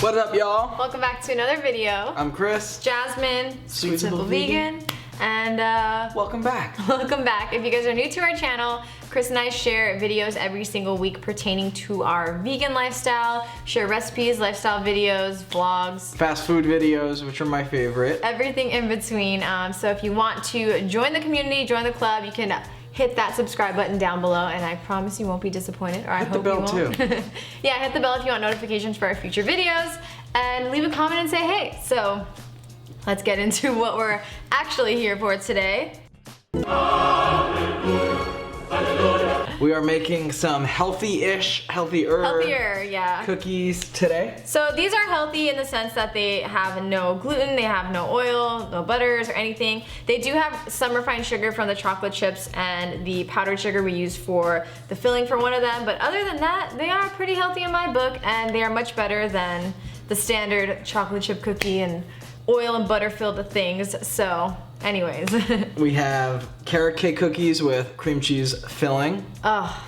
What up, y'all? Welcome back to another video. I'm Chris. Jasmine, Sweet Simple Vegan. And welcome back. welcome back. If you guys are new to our channel, Chris and I share videos every single week pertaining to our vegan lifestyle, share recipes, lifestyle videos, vlogs. Fast food videos, which are my favorite. Everything in between. So if you want to join the community, join the club, you can hit that subscribe button down below, and I promise you won't be disappointed, or I hope you won't. Hit the bell too. Yeah, hit the bell if you want notifications for our future videos, and leave a comment and say hey. So let's get into what we're actually here for today. We are making some healthier Yeah. cookies today. So these are healthy in the sense that they have no gluten, they have no oil, no butters or anything. They do have some refined sugar from the chocolate chips and the powdered sugar we use for the filling for one of them. But other than that, they are pretty healthy in my book, and they are much better than the standard chocolate chip cookie and oil and butter filled things. So anyways. We have carrot cake cookies with cream cheese filling. Oh,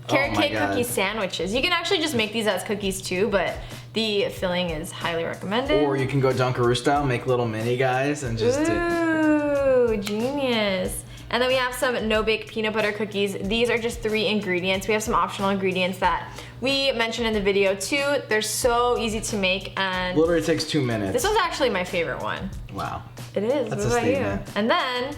carrot cake God. cookie sandwiches. You can actually just make these as cookies too, but the filling is highly recommended. Or you can go Dunkaroo style, make little mini guys and just Ooh, genius. And then we have some no-bake peanut butter cookies. These are just 3 ingredients. We have some optional ingredients that we mentioned in the video too. They're so easy to make, and literally takes 2 minutes. this was actually my favorite one. Wow. It is. That's what a about you? statement. And then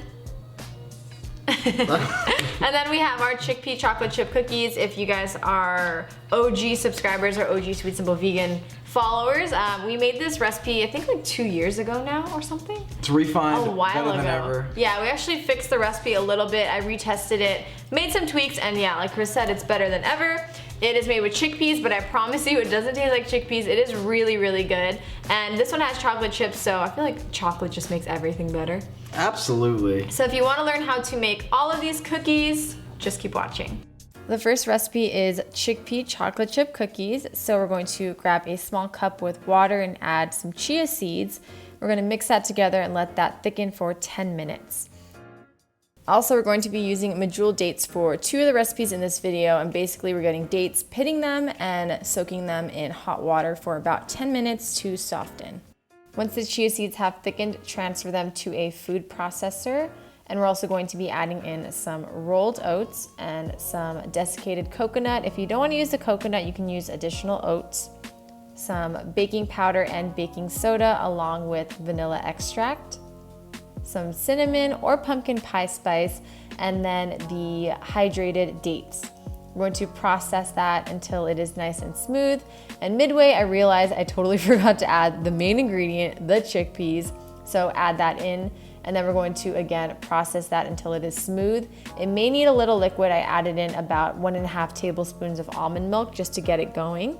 and then we have our chickpea chocolate chip cookies. If you guys are OG subscribers or OG Sweet Simple Vegan followers, we made this recipe I think like 2 years ago now or something. It's refined A while better ago. than ever. Yeah, we actually fixed the recipe a little bit. I retested it, made some tweaks, and yeah, like Chris said, it's better than ever. It is made with chickpeas, but I promise you it doesn't taste like chickpeas. It is really, really good. And this one has chocolate chips, so I feel like chocolate just makes everything better. Absolutely. So if you want to learn how to make all of these cookies, just keep watching. The first recipe is chickpea chocolate chip cookies. So we're going to grab a small cup with water and add some chia seeds. We're going to mix that together and let that thicken for 10 minutes. Also, we're going to be using medjool dates for 2 of the recipes in this video, and basically we're getting dates, pitting them, and soaking them in hot water for about 10 minutes to soften. Once the chia seeds have thickened, transfer them to a food processor, and we're also going to be adding in some rolled oats and some desiccated coconut. If you don't want to use the coconut, you can use additional oats, some baking powder and baking soda along with vanilla extract, some cinnamon or pumpkin pie spice, and then the hydrated dates. We're going to process that until it is nice and smooth. And midway, I realized I totally forgot to add the main ingredient, the chickpeas. So add that in, and then we're going to, again, process that until it is smooth. It may need a little liquid. I added in about 1.5 tablespoons of almond milk just to get it going.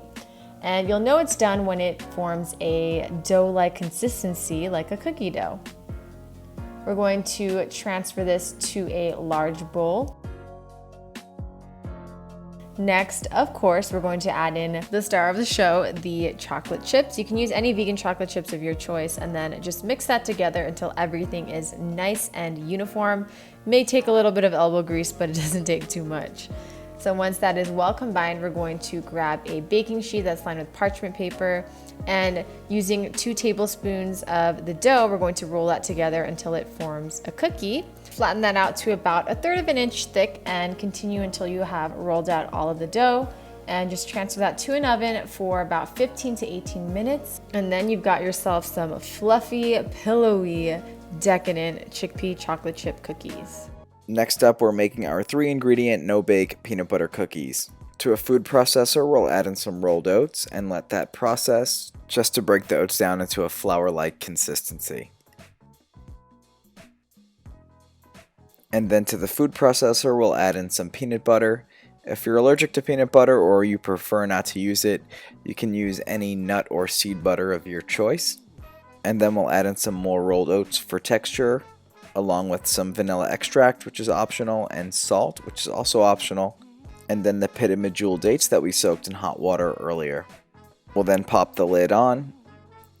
And you'll know it's done when it forms a dough-like consistency, like a cookie dough. We're going to transfer this to a large bowl. Next, of course, we're going to add in the star of the show, the chocolate chips. You can use any vegan chocolate chips of your choice, and then just mix that together until everything is nice and uniform. May take a little bit of elbow grease, but it doesn't take too much. So once that is well combined, we're going to grab a baking sheet that's lined with parchment paper, and using 2 tablespoons of the dough, we're going to roll that together until it forms a cookie. Flatten that out to about 1/3 of an inch thick and continue until you have rolled out all of the dough, and just transfer that to an oven for about 15 to 18 minutes. And then you've got yourself some fluffy, pillowy, decadent chickpea chocolate chip cookies. Next up, we're making our 3-ingredient no-bake peanut butter cookies. To a food processor, we'll add in some rolled oats and let that process just to break the oats down into a flour-like consistency. And then to the food processor, we'll add in some peanut butter. If you're allergic to peanut butter or you prefer not to use it, you can use any nut or seed butter of your choice. And then we'll add in some more rolled oats for texture, along with some vanilla extract, which is optional, and salt, which is also optional, and then the pitted medjool dates that we soaked in hot water earlier. We'll then pop the lid on,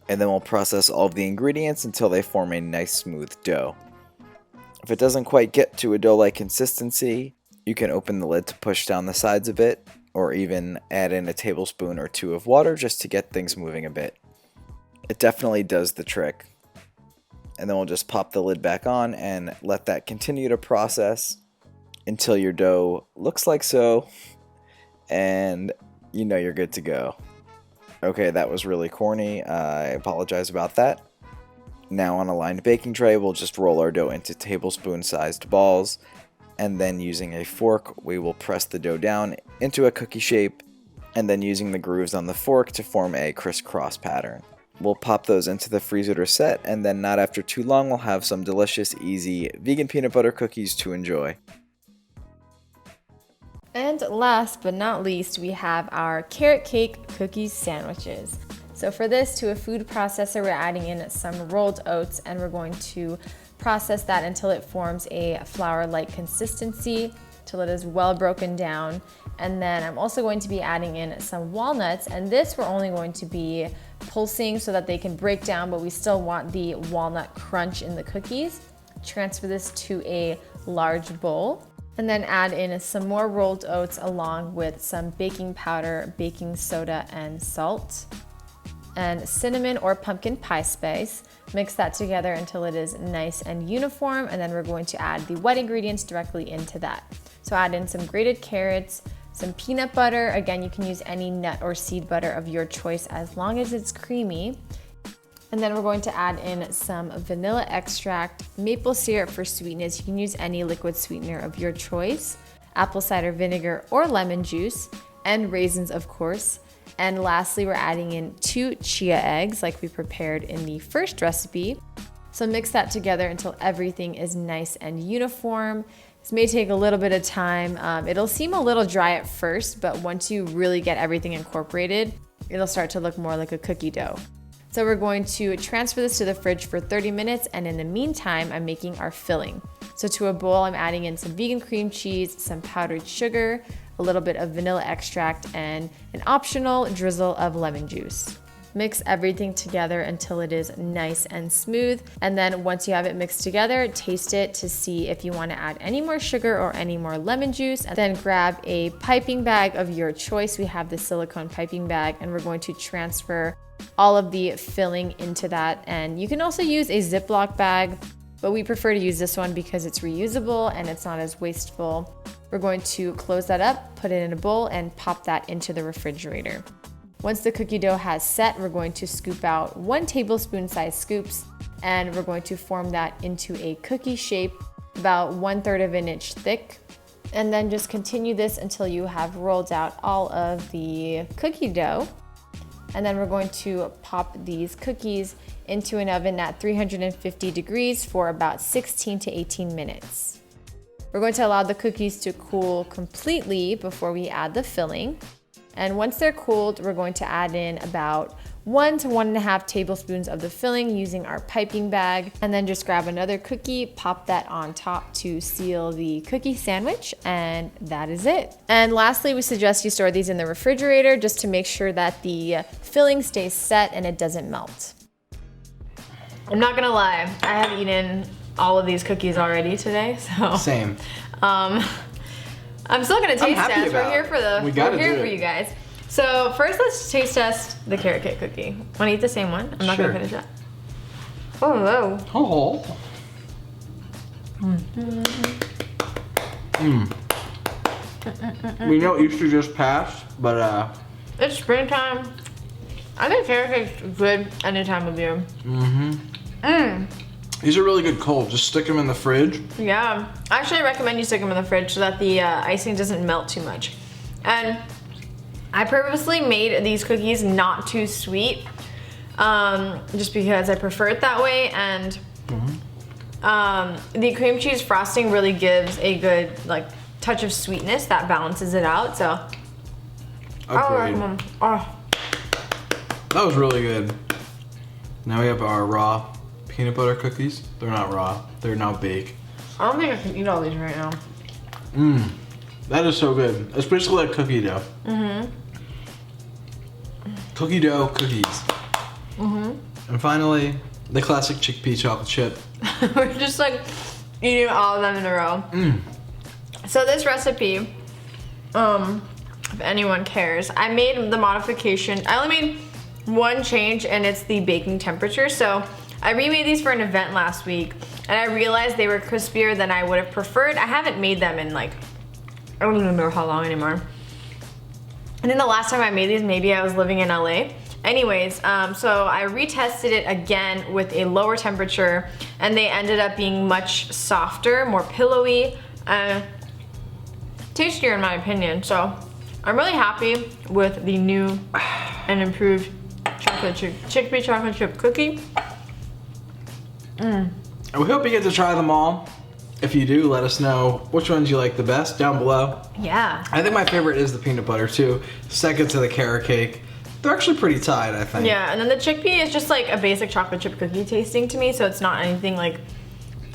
and then we'll process all of the ingredients until they form a nice smooth dough. If it doesn't quite get to a dough-like consistency, you can open the lid to push down the sides of it, or even add in a tablespoon or two of water just to get things moving a bit. It definitely does the trick. And then we'll just pop the lid back on and let that continue to process until your dough looks like so, and you know you're good to go. Okay, that was really corny. I apologize about that. Now on a lined baking tray, we'll just roll our dough into tablespoon-sized balls, and then using a fork, we will press the dough down into a cookie shape, and then using the grooves on the fork to form a crisscross pattern. We'll pop those into the freezer to set, and then not after too long, we'll have some delicious, easy vegan peanut butter cookies to enjoy. And last but not least, we have our carrot cake cookies sandwiches. So for this, to a food processor, we're adding in some rolled oats, and we're going to process that until it forms a flour-like consistency, till it is well broken down. And then I'm also going to be adding in some walnuts, and this we're only going to be pulsing so that they can break down, but we still want the walnut crunch in the cookies. Transfer this to a large bowl, and then add in some more rolled oats along with some baking powder, baking soda, and salt, and cinnamon or pumpkin pie spice. Mix that together until it is nice and uniform, and then we're going to add the wet ingredients directly into that. So add in some grated carrots, some peanut butter. Again, you can use any nut or seed butter of your choice as long as it's creamy. And then we're going to add in some vanilla extract, maple syrup for sweetness. You can use any liquid sweetener of your choice, apple cider vinegar or lemon juice, and raisins, of course. And lastly, we're adding in 2 chia eggs like we prepared in the first recipe. So mix that together until everything is nice and uniform. This may take a little bit of time. It'll seem a little dry at first, but once you really get everything incorporated, it'll start to look more like a cookie dough. So we're going to transfer this to the fridge for 30 minutes, and in the meantime, I'm making our filling. So to a bowl, I'm adding in some vegan cream cheese, some powdered sugar, a little bit of vanilla extract, and an optional drizzle of lemon juice. Mix everything together until it is nice and smooth. And then once you have it mixed together, taste it to see if you want to add any more sugar or any more lemon juice. And then grab a piping bag of your choice. We have the silicone piping bag, and we're going to transfer all of the filling into that. And you can also use a Ziploc bag, but we prefer to use this one because it's reusable and it's not as wasteful. We're going to close that up, put it in a bowl, and pop that into the refrigerator. Once the cookie dough has set, we're going to scoop out 1 tablespoon size scoops, and we're going to form that into a cookie shape, about 1/3 of an inch thick. And then just continue this until you have rolled out all of the cookie dough. And then we're going to pop these cookies into an oven at 350 degrees for about 16 to 18 minutes. We're going to allow the cookies to cool completely before we add the filling. And once they're cooled, we're going to add in about 1 to 1.5 tablespoons of the filling using our piping bag, and then just grab another cookie, pop that on top to seal the cookie sandwich, and that is it. And lastly, we suggest you store these in the refrigerator just to make sure that the filling stays set and it doesn't melt. I'm not gonna lie, I have eaten all of these cookies already today, so. Same. I'm still gonna taste test. We're here for you guys. So first, let's taste test the carrot cake cookie. Want to eat the same one? I'm not gonna finish that. Oh, whoa. We know Easter just passed, but it's springtime. I think carrot cake's good any time of year. These are really good cold. Just stick them in the fridge. Yeah, actually I recommend you stick them in the fridge so that the icing doesn't melt too much. And I purposely made these cookies not too sweet, just because I prefer it that way. And the cream cheese frosting really gives a good touch of sweetness that balances it out. So I recommend. Oh, that was really good. Now we have our raw peanut butter cookies. They're not raw. They're now baked. I don't think I can eat all these right now. That is so good, especially like cookie dough. Cookie dough cookies. And finally, the classic chickpea chocolate chip. We're just eating all of them in a row. So this recipe if anyone cares. I made the modification. I only made one change, and it's the baking temperature. So I remade these for an event last week, and I realized they were crispier than I would have preferred. I haven't made them in like, I don't even remember how long anymore. And then the last time I made these, maybe I was living in LA. Anyways, so I retested it again with a lower temperature, and they ended up being much softer, more pillowy, tastier in my opinion. So I'm really happy with the new and improved chickpea chocolate chip cookie. And we hope you get to try them all. If you do, let us know which ones you like the best down below. Yeah. I think my favorite is the peanut butter too. Second to the carrot cake. They're actually pretty tied, I think. Yeah, and then the chickpea is just like a basic chocolate chip cookie tasting to me, so it's not anything like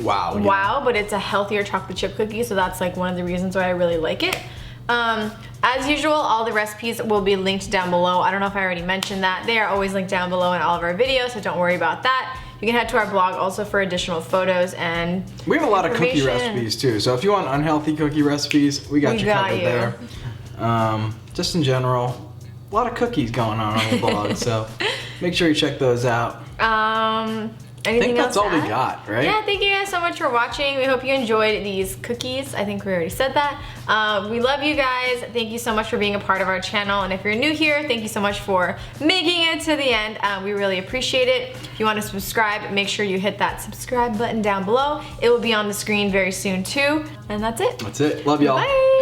wow, but it's a healthier chocolate chip cookie, so that's like one of the reasons why I really like it. As usual, all the recipes will be linked down below. I don't know if I already mentioned that. They are always linked down below in all of our videos, so don't worry about that. You can head to our blog also for additional photos and we have a lot of cookie recipes too, so if you want unhealthy cookie recipes, we got you covered there. Just in general, a lot of cookies going on the blog, so make sure you check those out. I think that's all we got, right? Yeah, thank you guys so much for watching. We hope you enjoyed these cookies. I think we already said that. We love you guys. Thank you so much for being a part of our channel. And if you're new here, thank you so much for making it to the end. We really appreciate it. If you want to subscribe, make sure you hit that subscribe button down below. It will be on the screen very soon too. And that's it. That's it. Love y'all. Bye.